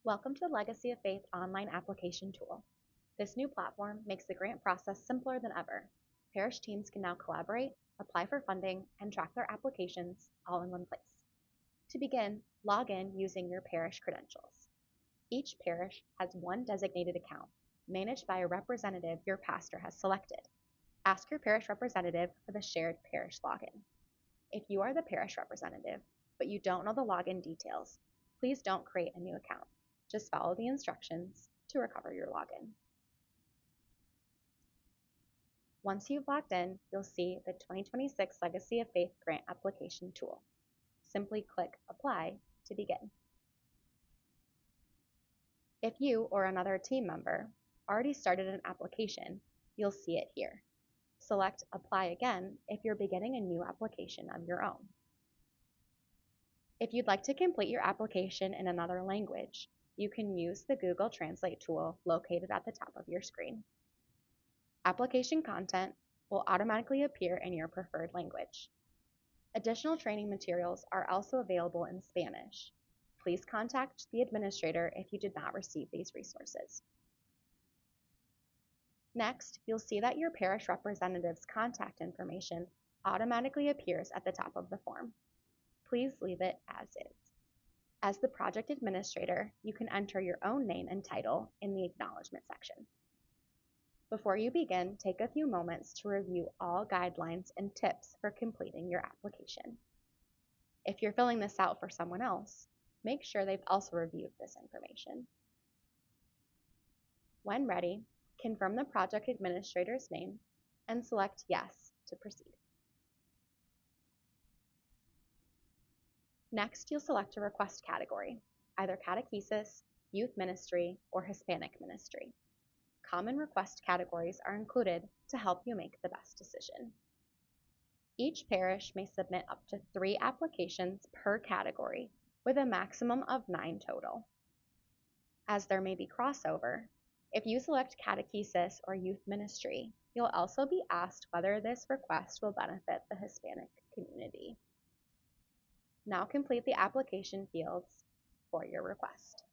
Welcome to the Legacy of Faith online application tool. This new platform makes the grant process simpler than ever. Parish teams can now collaborate, apply for funding, and track their applications all in one place. To begin, log in using your parish credentials. Each parish has one designated account, managed by a representative your pastor has selected. Ask your parish representative for the shared parish login. If you are the parish representative, but you don't know the login details, please don't create a new account. Just follow the instructions to recover your login. Once you've logged in, you'll see the 2026 Legacy of Faith Grant Application tool. Simply click Apply to begin. If you or another team member already started an application, you'll see it here. Select Apply again if you're beginning a new application of your own. If you'd like to complete your application in another language, you can use the Google Translate tool located at the top of your screen. Application content will automatically appear in your preferred language. Additional training materials are also available in Spanish. Please contact the administrator if you did not receive these resources. Next, you'll see that your parish representative's contact information automatically appears at the top of the form. Please leave it as is. As the project administrator, you can enter your own name and title in the acknowledgement section. Before you begin, take a few moments to review all guidelines and tips for completing your application. If you're filling this out for someone else, make sure they've also reviewed this information. When ready, confirm the project administrator's name and select Yes to proceed. Next, you'll select a request category, either catechesis, youth ministry, or Hispanic ministry. Common request categories are included to help you make the best decision. Each parish may submit up to 3 applications per category, with a maximum of 9 total. As there may be crossover, if you select catechesis or youth ministry, you'll also be asked whether this request will benefit the Hispanic community. Now complete the application fields for your request.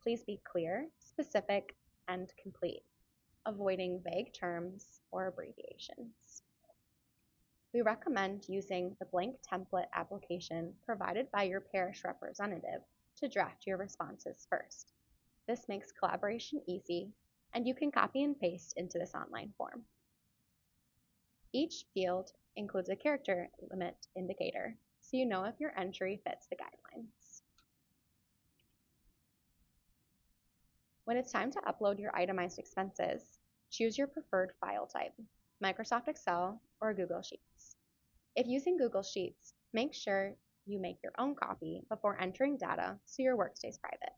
Please be clear, specific, and complete, avoiding vague terms or abbreviations. We recommend using the blank template application provided by your parish representative to draft your responses first. This makes collaboration easy, and you can copy and paste into this online form. Each field includes a character limit indicator, so you know if your entry fits the guidelines. When it's time to upload your itemized expenses, choose your preferred file type, Microsoft Excel or Google Sheets. If using Google Sheets, make sure you make your own copy before entering data so your work stays private.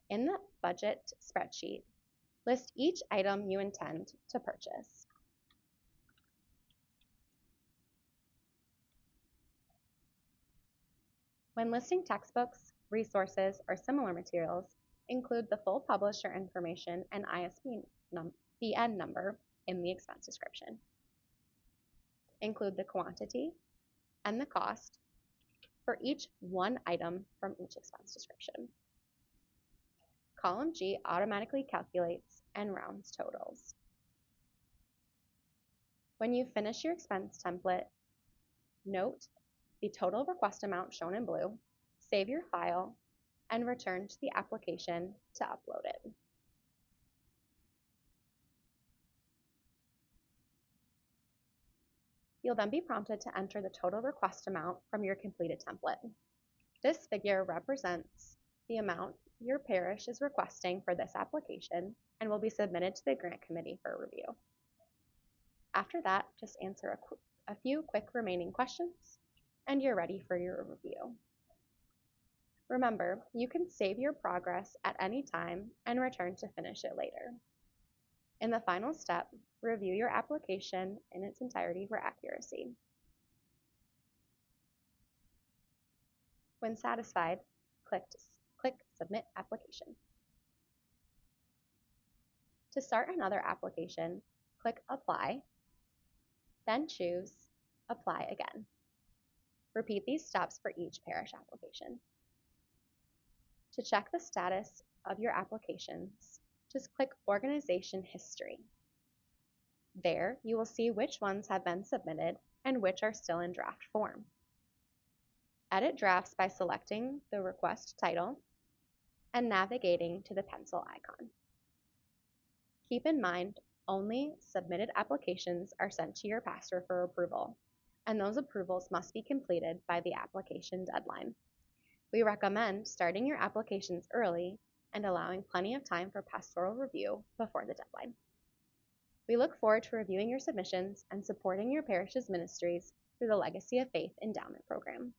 In the budget spreadsheet, list each item you intend to purchase. When listing textbooks, resources, or similar materials, include the full publisher information and ISBN number in the expense description. Include the quantity and the cost for each one item from each expense description. Column G automatically calculates and rounds totals. When you finish your expense template, note the total request amount shown in blue, save your file, and return to the application to upload it. You'll then be prompted to enter the total request amount from your completed template. This figure represents the amount your parish is requesting for this application and will be submitted to the grant committee for review. After that, just answer a few quick remaining questions, and you're ready for your review. Remember, you can save your progress at any time and return to finish it later. In the final step, review your application in its entirety for accuracy. When satisfied, click Submit Application. To start another application, click Apply, then choose Apply Again. Repeat these steps for each parish application. To check the status of your applications, just click Organization History. There, you will see which ones have been submitted and which are still in draft form. Edit drafts by selecting the request title and navigating to the pencil icon. Keep in mind, only submitted applications are sent to your pastor for approval, and those approvals must be completed by the application deadline. We recommend starting your applications early and allowing plenty of time for pastoral review before the deadline. We look forward to reviewing your submissions and supporting your parish's ministries through the Legacy of Faith Endowment Program.